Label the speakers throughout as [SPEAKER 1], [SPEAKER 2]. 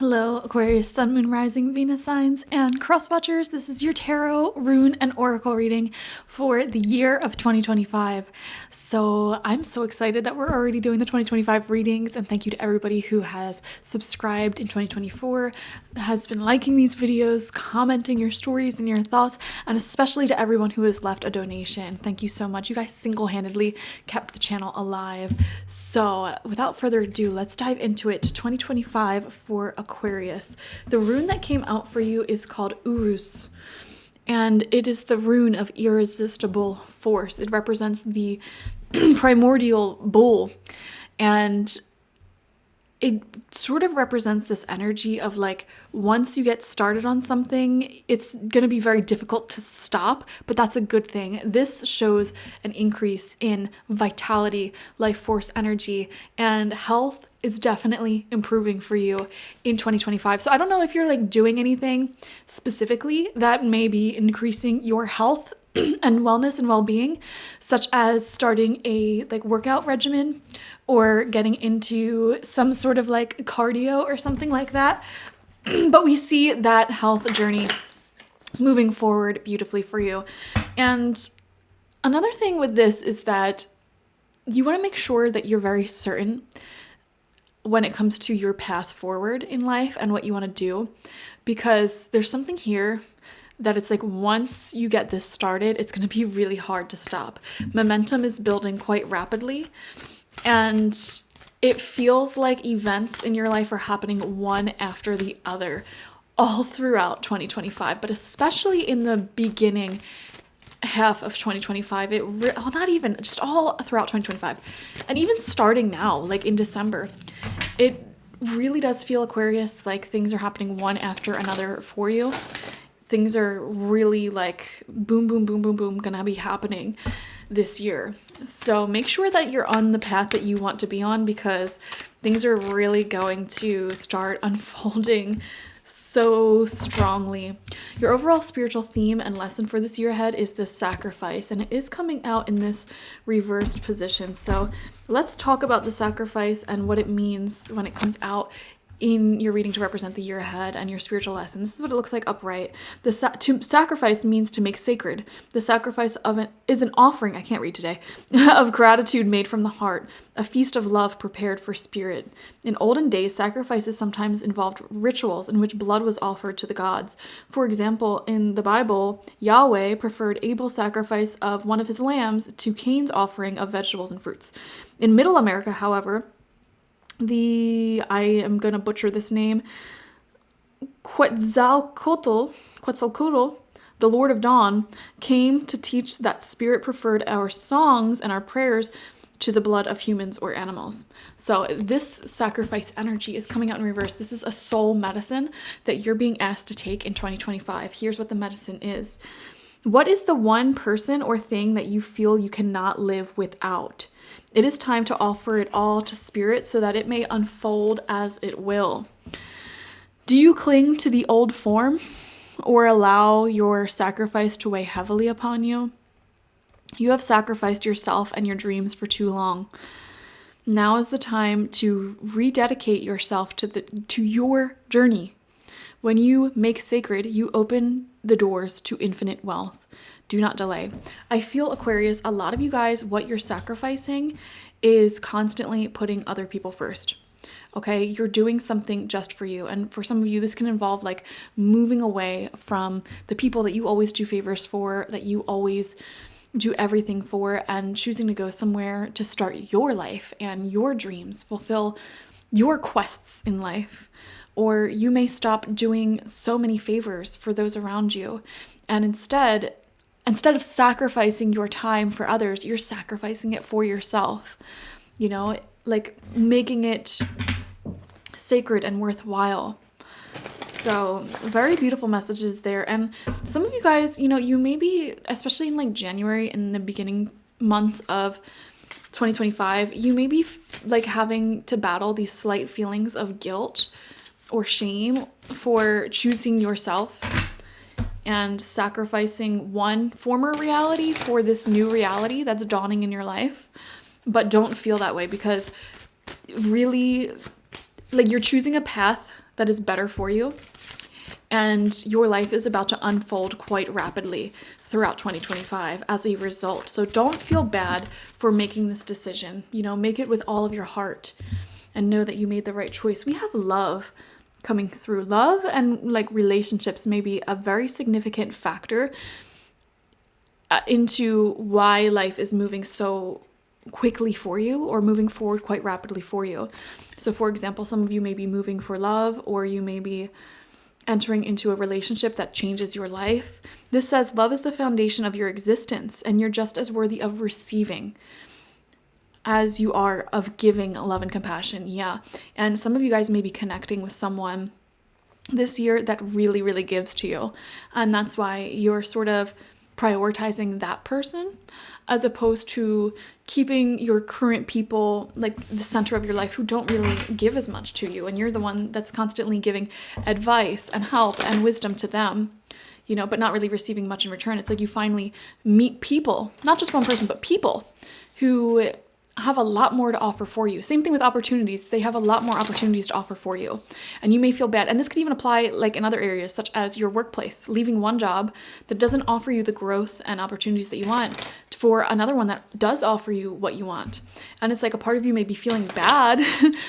[SPEAKER 1] Hello, Aquarius, Sun, Moon, Rising, Venus signs, and cross watchers. This is your tarot, rune, and oracle reading for the year of 2025. So I'm so excited that we're already doing the 2025 readings, and thank you to everybody who has subscribed in 2024, has been liking these videos, commenting your stories and your thoughts, and especially to everyone who has left a donation. Thank you so much. You guys single-handedly kept the channel alive. So without further ado, let's dive into it. 2025 for Aquarius. The rune that came out for you is called Urus, and it is the rune of irresistible force. It represents the primordial bull, and it sort of represents this energy of like, once you get started on something, it's going to be very difficult to stop, but that's a good thing. This shows an increase in vitality, life force energy, and health is definitely improving for you in 2025. So I don't know if you're like doing anything specifically that may be increasing your health and wellness and well-being, such as starting a like workout regimen or getting into some sort of like cardio or something like that. But we see that health journey moving forward beautifully for you. And another thing with this is that you want to make sure that you're very certain when it comes to your path forward in life and what you want to do, because there's something here that it's like once you get this started, it's going to be really hard to stop. Momentum is building quite rapidly, and it feels like events in your life are happening one after the other all throughout 2025, but especially in the beginning half of 2025, not even, just all throughout 2025, and even starting now, like in December, it really does feel, Aquarius, like things are happening one after another for you. Things are really like boom, boom, boom, boom, boom, gonna be happening this year. So make sure that you're on the path that you want to be on, because things are really going to start unfolding so strongly. Your overall spiritual theme and lesson for this year ahead is the sacrifice, and it is coming out in this reversed position. So let's talk about the sacrifice and what it means when it comes out in your reading to represent the year ahead and your spiritual lesson. This is what it looks like upright. To sacrifice means to make sacred. The sacrifice is an offering, I can't read today, of gratitude made from the heart, a feast of love prepared for spirit. In olden days, sacrifices sometimes involved rituals in which blood was offered to the gods. For example, in the Bible, Yahweh preferred Abel's sacrifice of one of his lambs to Cain's offering of vegetables and fruits. In Middle America, however, I am going to butcher this name, Quetzalcoatl, the Lord of Dawn, came to teach that spirit preferred our songs and our prayers to the blood of humans or animals. So this sacrifice energy is coming out in reverse. This is a soul medicine that you're being asked to take in 2025. Here's what the medicine is. What is the one person or thing that you feel you cannot live without? It is time to offer it all to spirit so that it may unfold as it will. Do you cling to the old form or allow your sacrifice to weigh heavily upon you? You have sacrificed yourself and your dreams for too long. Now is the time to rededicate yourself to your journey. When you make sacred, you open the doors to infinite wealth. Do not delay. I feel, Aquarius, a lot of you guys, what you're sacrificing is constantly putting other people first. Okay, you're doing something just for you. And for some of you, this can involve like moving away from the people that you always do favors for, that you always do everything for, and choosing to go somewhere to start your life and your dreams, fulfill your quests in life. Or you may stop doing so many favors for those around you, and instead of sacrificing your time for others, you're sacrificing it for yourself, like making it sacred and worthwhile. So very beautiful messages there. And some of you guys, you may be, especially in like January and the beginning months of 2025, you may be like having to battle these slight feelings of guilt or shame for choosing yourself and sacrificing one former reality for this new reality that's dawning in your life. But don't feel that way, because really, like, you're choosing a path that is better for you. And your life is about to unfold quite rapidly throughout 2025 as a result. So don't feel bad for making this decision. Make it with all of your heart and know that you made the right choice. We have love coming through. Love and relationships may be a very significant factor into why life is moving so quickly for you or moving forward quite rapidly for you. So for example, some of you may be moving for love, or you may be entering into a relationship that changes your life. This says love is the foundation of your existence, and you're just as worthy of receiving as you are of giving love and compassion. Yeah. And some of you guys may be connecting with someone this year that really, really gives to you. And that's why you're sort of prioritizing that person as opposed to keeping your current people the center of your life who don't really give as much to you. And you're the one that's constantly giving advice and help and wisdom to them, but not really receiving much in return. It's like you finally meet people, not just one person, but people who have a lot more to offer for you. Same thing with opportunities. They have a lot more opportunities to offer for you. And you may feel bad. And this could even apply in other areas, such as your workplace, leaving one job that doesn't offer you the growth and opportunities that you want for another one that does offer you what you want. And it's a part of you may be feeling bad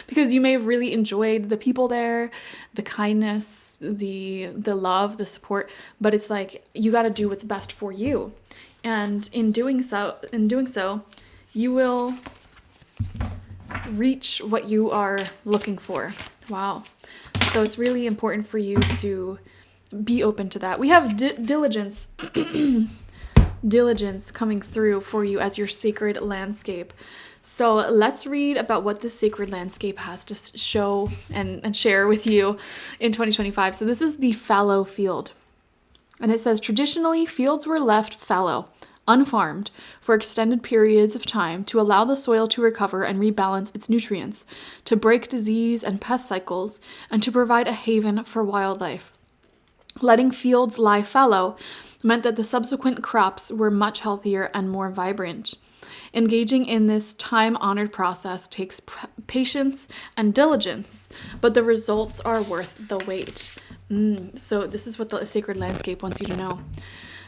[SPEAKER 1] because you may have really enjoyed the people there, the kindness, the love, the support, but it's you got to do what's best for you. And in doing so, you will reach what you are looking for. Wow. So it's really important for you to be open to that. We have diligence coming through for you as your sacred landscape. So let's read about what the sacred landscape has to show and share with you in 2025. So this is the fallow field. And it says, traditionally, fields were left fallow, unfarmed, for extended periods of time to allow the soil to recover and rebalance its nutrients, to break disease and pest cycles, and to provide a haven for wildlife. Letting fields lie fallow meant that the subsequent crops were much healthier and more vibrant. Engaging in this time-honored process takes patience and diligence, but the results are worth the wait. So this is what the sacred landscape wants you to know.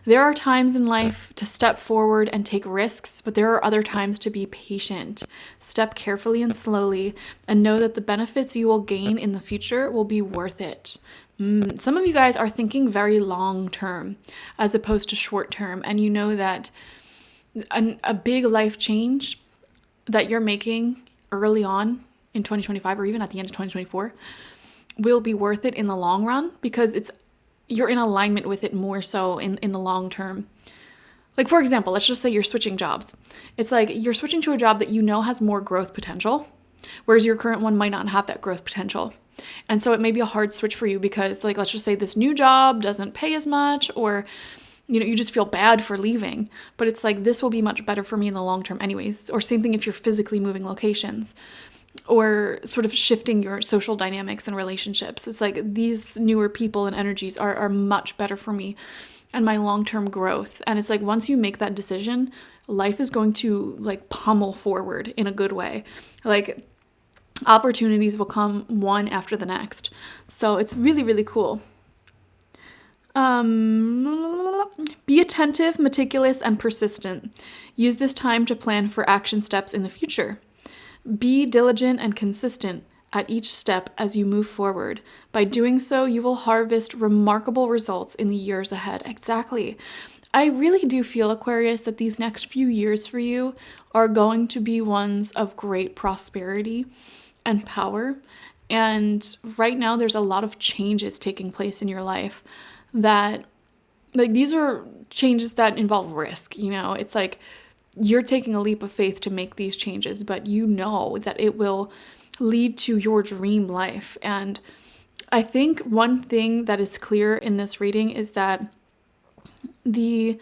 [SPEAKER 1] There are times in life to step forward and take risks, but there are other times to be patient. Step carefully and slowly, and know that the benefits you will gain in the future will be worth it. Some of you guys are thinking very long term as opposed to short term, and you know that a big life change that you're making early on in 2025 or even at the end of 2024 will be worth it in the long run because you're in alignment with it more so in the long term. For example, let's just say you're switching jobs. It's you're switching to a job that you know has more growth potential, whereas your current one might not have that growth potential. And so it may be a hard switch for you because let's just say this new job doesn't pay as much, or you just feel bad for leaving, but it's this will be much better for me in the long term anyways. Or same thing if you're physically moving locations or sort of shifting your social dynamics and relationships. It's these newer people and energies are much better for me and my long-term growth. And it's once you make that decision, life is going to pummel forward in a good way. Opportunities will come one after the next. So it's really, really cool. Be attentive, meticulous, and persistent. Use this time to plan for action steps in the future. Be diligent and consistent at each step as you move forward. By doing so, you will harvest remarkable results in the years ahead. Exactly. I really do feel, Aquarius, that these next few years for you are going to be ones of great prosperity and power. And right now, there's a lot of changes taking place in your life that, these are changes that involve risk. It's you're taking a leap of faith to make these changes, but you know that it will lead to your dream life. And I think one thing that is clear in this reading is that the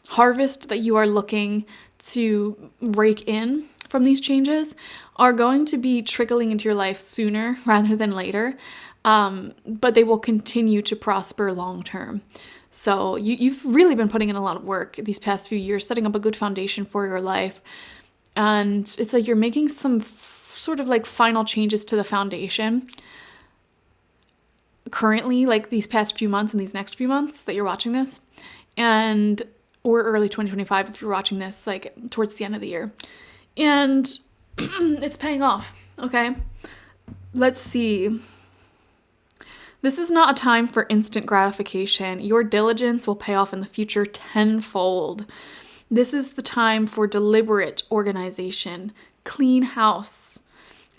[SPEAKER 1] harvest that you are looking to rake in from these changes are going to be trickling into your life sooner rather than later, but they will continue to prosper long term. So you've really been putting in a lot of work these past few years, setting up a good foundation for your life. And it's you're making some sort of final changes to the foundation. currently, like these past few months and these next few months that you're watching this, or early 2025 if you're watching this like towards the end of the year. And it's paying off, okay? Let's see. This is not a time for instant gratification. Your diligence will pay off in the future tenfold. This is the time for deliberate organization, clean house,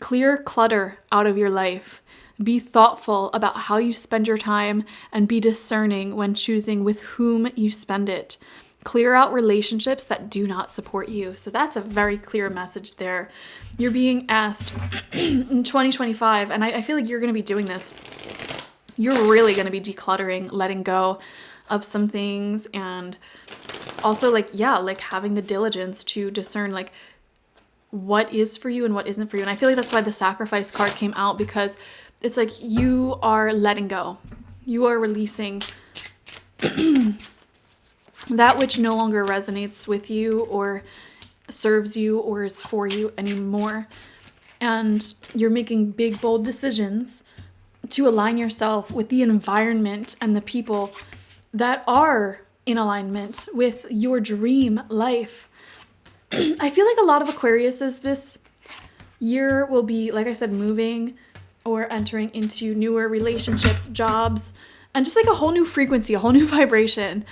[SPEAKER 1] clear clutter out of your life. Be thoughtful about how you spend your time and be discerning when choosing with whom you spend it. Clear out relationships that do not support you. So that's a very clear message there. You're being asked in 2025, and I feel like you're going to be doing this. You're really going to be decluttering, letting go of some things, and also like having the diligence to discern like what is for you and what isn't for you. And I feel like that's why the sacrifice card came out, because it's like you are letting go. You are releasing that which no longer resonates with you or serves you or is for you anymore. And you're making big, bold decisions to align yourself with the environment and the people that are in alignment with your dream life. I feel like a lot of Aquariuses this year will be, like I said, moving or entering into newer relationships, jobs, and just like a whole new frequency, a whole new vibration.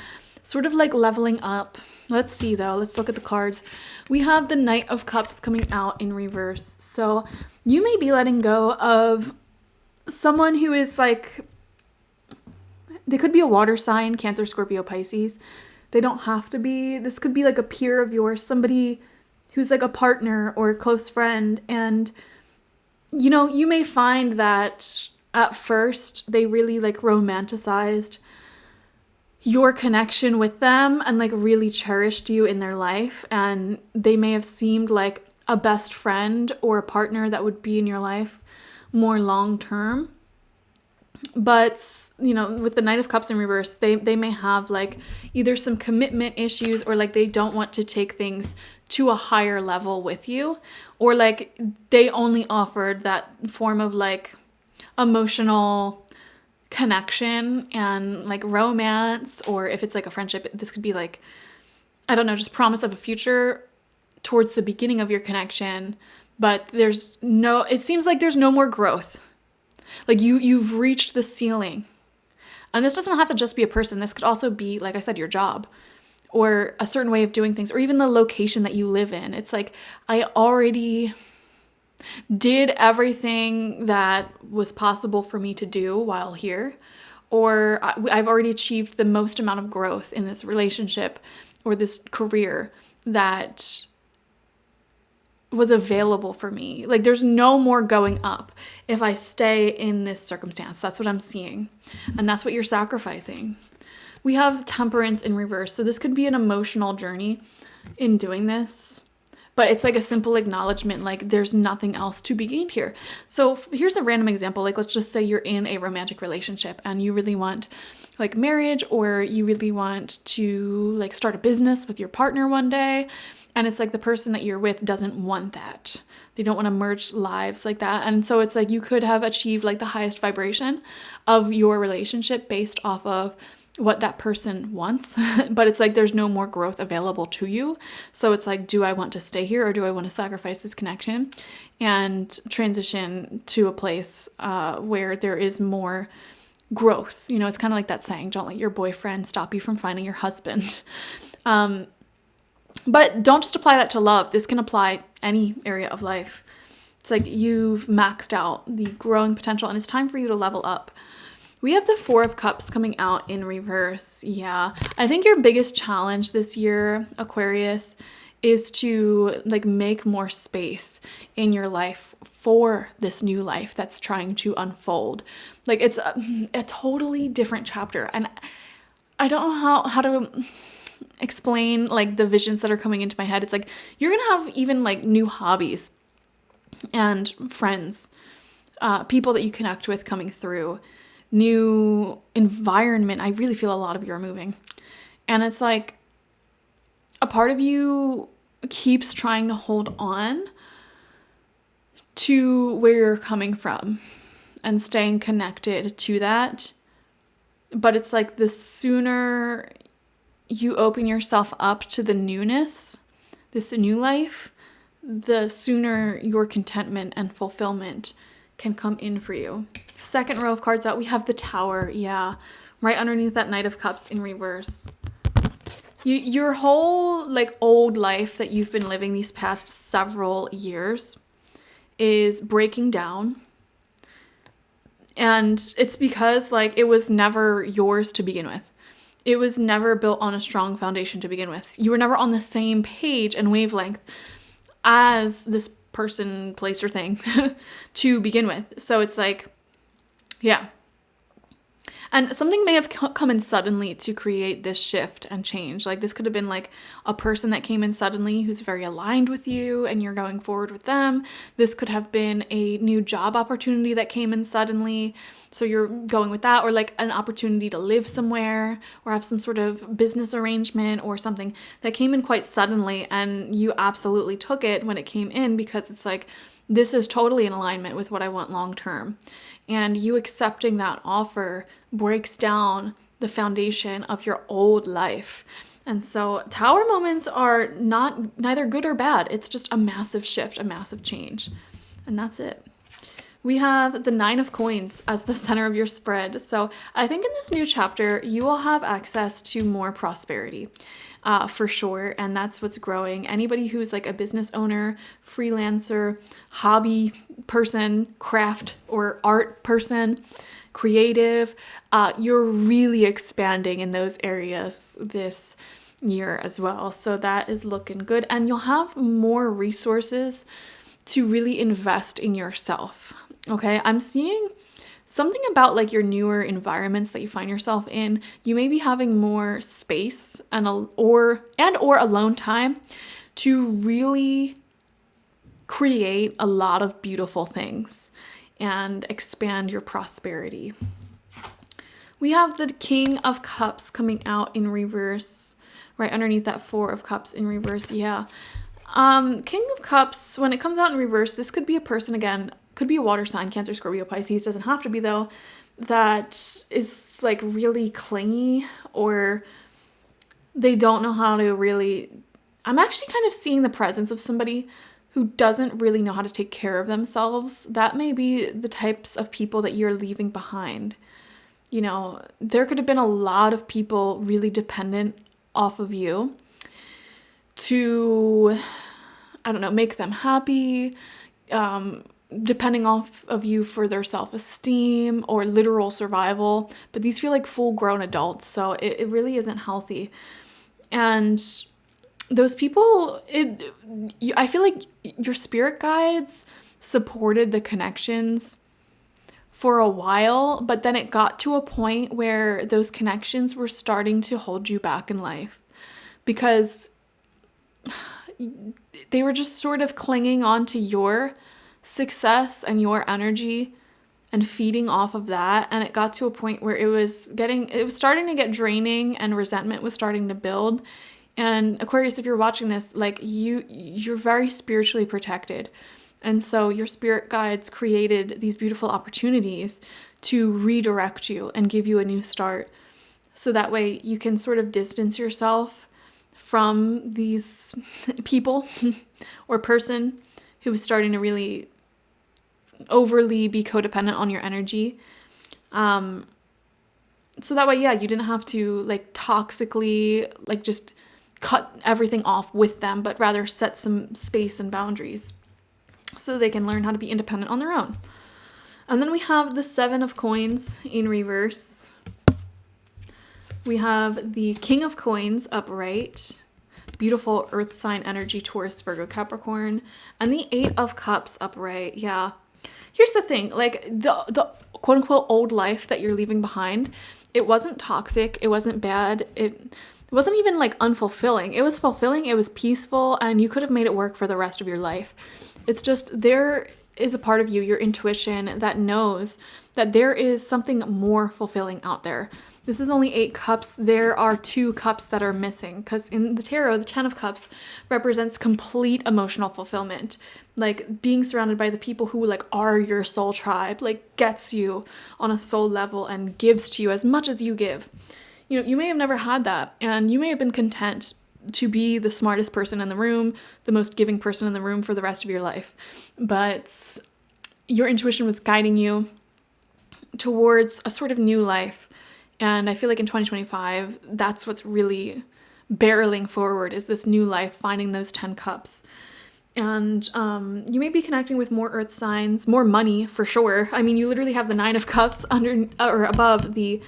[SPEAKER 1] Sort of like leveling up. Let's see though. Let's look at the cards. We have the Knight of Cups coming out in reverse. So you may be letting go of someone who is like, they could be a water sign, Cancer, Scorpio, Pisces. They don't have to be. This could be like a peer of yours, somebody who's like a partner or a close friend. And, you know, you may find that at first they really like romanticized your connection with them and like really cherished you in their life, and they may have seemed like a best friend or a partner that would be in your life more long term. But, you know, with the Knight of Cups in reverse, they may have like either some commitment issues, or like they don't want to take things to a higher level with you, or like they only offered that form of like emotional connection and like romance. Or if it's like a friendship, this could be like, I don't know, just promise of a future towards the beginning of your connection, but it seems like there's no more growth. Like you've reached the ceiling. And this doesn't have to just be a person. This could also be, like I said, your job or a certain way of doing things, or even the location that you live in. It's like, I already did everything that was possible for me to do while here, or I've already achieved the most amount of growth in this relationship or this career that was available for me. Like there's no more going up if I stay in this circumstance. That's what I'm seeing. And that's what you're sacrificing. We have Temperance in reverse. So this could be an emotional journey in doing this. But it's like a simple acknowledgement, like there's nothing else to be gained here. So here's a random example. Like let's just say you're in a romantic relationship and you really want like marriage, or you really want to like start a business with your partner one day. And it's like the person that you're with doesn't want that. They don't want to merge lives like that. And so it's like you could have achieved like the highest vibration of your relationship based off of what that person wants, but it's like there's no more growth available to you. So it's like, do I want to stay here, or do I want to sacrifice this connection and transition to a place where there is more growth? You know, it's kind of like that saying, don't let your boyfriend stop you from finding your husband. But don't just apply that to love. This can apply any area of life. It's like you've maxed out the growing potential and it's time for you to level up. We have the Four of Cups coming out in reverse. Yeah, I think your biggest challenge this year, Aquarius, is to like make more space in your life for this new life that's trying to unfold. Like it's a totally different chapter. And I don't know how to explain like the visions that are coming into my head. It's like you're going to have even like new hobbies and friends, people that you connect with coming through. New environment. I really feel a lot of you are moving. And it's like a part of you keeps trying to hold on to where you're coming from. and staying connected to that. But it's like the sooner you open yourself up to the newness, this new life, the sooner your contentment and fulfillment can come in for you. Second row of cards out, we have the Tower. Yeah, right underneath that Knight of Cups in reverse. Your whole like old life that you've been living these past several years is breaking down. And it's because like it was never yours to begin with. It was never built on a strong foundation to begin with. You were never on the same page and wavelength as this person, place, or thing to begin with. So it's like, yeah. And something may have come in suddenly to create this shift and change. Like this could have been like a person that came in suddenly who's very aligned with you and you're going forward with them. This could have been a new job opportunity that came in suddenly, so you're going with that, or like an opportunity to live somewhere or have some sort of business arrangement or something that came in quite suddenly, and you absolutely took it when it came in because it's like, this is totally in alignment with what I want long term. And you accepting that offer breaks down the foundation of your old life. And so Tower moments are neither good or bad. It's just a massive shift, a massive change. And that's it. We have the Nine of Coins as the center of your spread. So I think in this new chapter, you will have access to more prosperity. For sure. And that's what's growing. Anybody who's like a business owner, freelancer, hobby person, craft or art person, creative, you're really expanding in those areas this year as well. So that is looking good. And you'll have more resources to really invest in yourself. Okay. I'm seeing something about like your newer environments that you find yourself in. You may be having more space or alone time to really create a lot of beautiful things and expand your prosperity. We have the King of Cups coming out in reverse, right underneath that Four of Cups in reverse. Yeah. King of Cups, when it comes out in reverse, this could be a person, again, could be a water sign, Cancer, Scorpio, Pisces, doesn't have to be though, that is like really clingy, or they don't know how to really, I'm actually kind of seeing the presence of somebody who doesn't really know how to take care of themselves. That may be the types of people that you're leaving behind. You know, there could have been a lot of people really dependent off of you to, I don't know, make them happy, depending off of you for their self-esteem or literal survival. But these feel like full-grown adults, so it really isn't healthy. And those people, I feel like your spirit guides supported the connections for a while, but then it got to a point where those connections were starting to hold you back in life because they were just sort of clinging on to your success and your energy and feeding off of that. And it got to a point where it was starting to get draining and resentment was starting to build. And Aquarius, if you're watching this, like you're very spiritually protected. And so your spirit guides created these beautiful opportunities to redirect you and give you a new start. So that way you can sort of distance yourself from these people or person who is starting to really overly be codependent on your energy. So that way, yeah, you didn't have to like toxically like just cut everything off with them, but rather set some space and boundaries so they can learn how to be independent on their own. And then we have the Seven of Coins in reverse. We have the King of Coins upright. Beautiful earth sign energy, Taurus, Virgo, Capricorn. And the Eight of Cups upright. Yeah. Here's the thing, like the quote unquote old life that you're leaving behind, it wasn't toxic. It wasn't bad. It wasn't even like unfulfilling. It was fulfilling. It was peaceful, and you could have made it work for the rest of your life. It's just is a part of you, your intuition, that knows that there is something more fulfilling out there. This is only 8 cups. There are 2 cups that are missing, because in the tarot, the 10 of cups represents complete emotional fulfillment. Like being surrounded by the people who like are your soul tribe, like gets you on a soul level and gives to you as much as you give. You know, you may have never had that, and you may have been content to be the smartest person in the room, the most giving person in the room for the rest of your life. But your intuition was guiding you towards a sort of new life. And I feel like in 2025, that's what's really barreling forward, is this new life, finding those 10 cups. And you may be connecting with more earth signs, more money for sure. I mean, you literally have the 9 of cups under or above the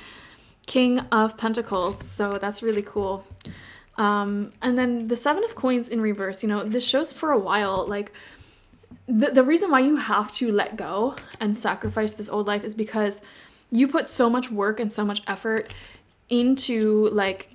[SPEAKER 1] King of Pentacles. So that's really cool. And then the 7 of coins in reverse, you know, this shows for a while, like the reason why you have to let go and sacrifice this old life is because you put so much work and so much effort into like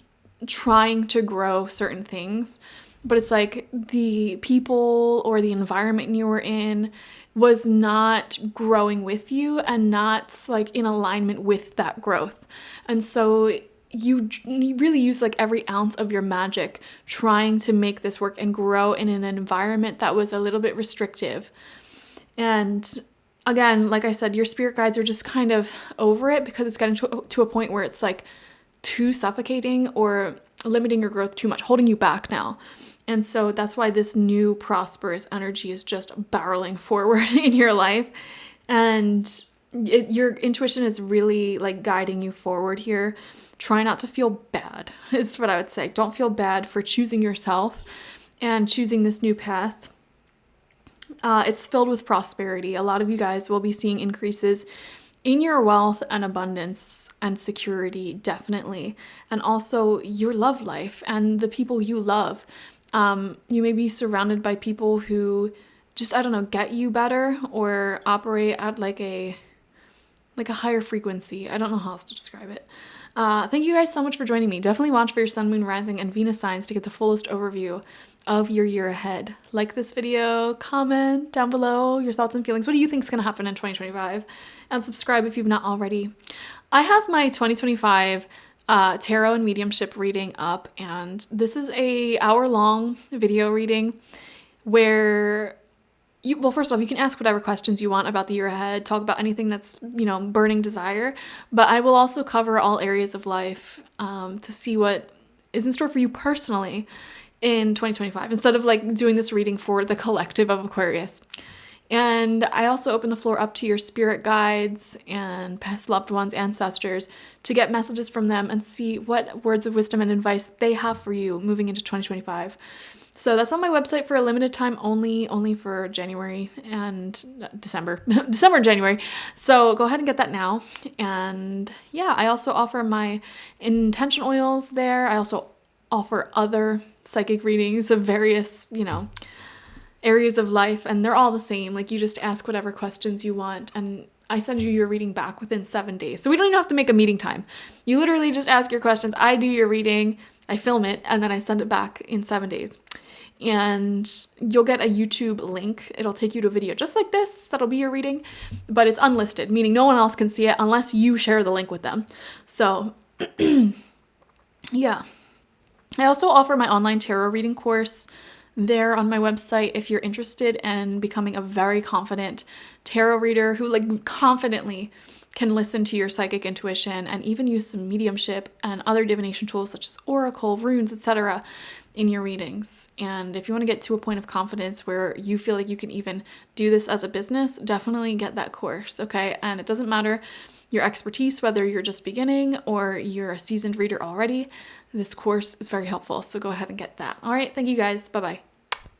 [SPEAKER 1] trying to grow certain things, but it's like the people or the environment you were in was not growing with you and not like in alignment with that growth. And so you really use like every ounce of your magic trying to make this work and grow in an environment that was a little bit restrictive. And again, like I said, your spirit guides are just kind of over it because it's getting to a point where it's like too suffocating or limiting your growth too much, holding you back now. And so that's why this new prosperous energy is just barreling forward in your life. And your intuition is really like guiding you forward here. Try not to feel bad, is what I would say. Don't feel bad for choosing yourself and choosing this new path. It's filled with prosperity. A lot of you guys will be seeing increases in your wealth and abundance and security, definitely. And also your love life and the people you love. You may be surrounded by people who just, I don't know, get you better or operate at like a higher frequency. I don't know how else to describe it. Thank you guys so much for joining me. Definitely watch for your sun, moon, rising, and Venus signs to get the fullest overview of your year ahead. Like this video, comment down below your thoughts and feelings. What do you think is going to happen in 2025? And subscribe if you've not already. I have my 2025 tarot and mediumship reading up, and this is a hour-long video reading where well, first off, you can ask whatever questions you want about the year ahead, talk about anything that's, you know, burning desire, but I will also cover all areas of life to see what is in store for you personally in 2025, instead of like doing this reading for the collective of Aquarius. And I also open the floor up to your spirit guides and past loved ones, ancestors, to get messages from them and see what words of wisdom and advice they have for you moving into 2025. So that's on my website for a limited time only for January and December. December and January. So go ahead and get that now. And yeah, I also offer my intention oils there. I also offer other psychic readings of various, you know, areas of life, and they're all the same. Like, you just ask whatever questions you want, and I send you your reading back within 7 days. So we don't even have to make a meeting time. You literally just ask your questions. I do your reading, I film it, and then I send it back in 7 days. And you'll get a YouTube link. It'll take you to a video just like this. That'll be your reading, but it's unlisted, meaning no one else can see it unless you share the link with them. So yeah. I also offer my online tarot reading course there on my website if you're interested in becoming a very confident tarot reader who like confidently can listen to your psychic intuition and even use some mediumship and other divination tools such as oracle, runes, etc. in your readings. And if you want to get to a point of confidence where you feel like you can even do this as a business, definitely get that course, okay? And it doesn't matter your expertise, whether you're just beginning or you're a seasoned reader already, this course is very helpful. So go ahead and get that. All right, thank you guys. Bye-bye.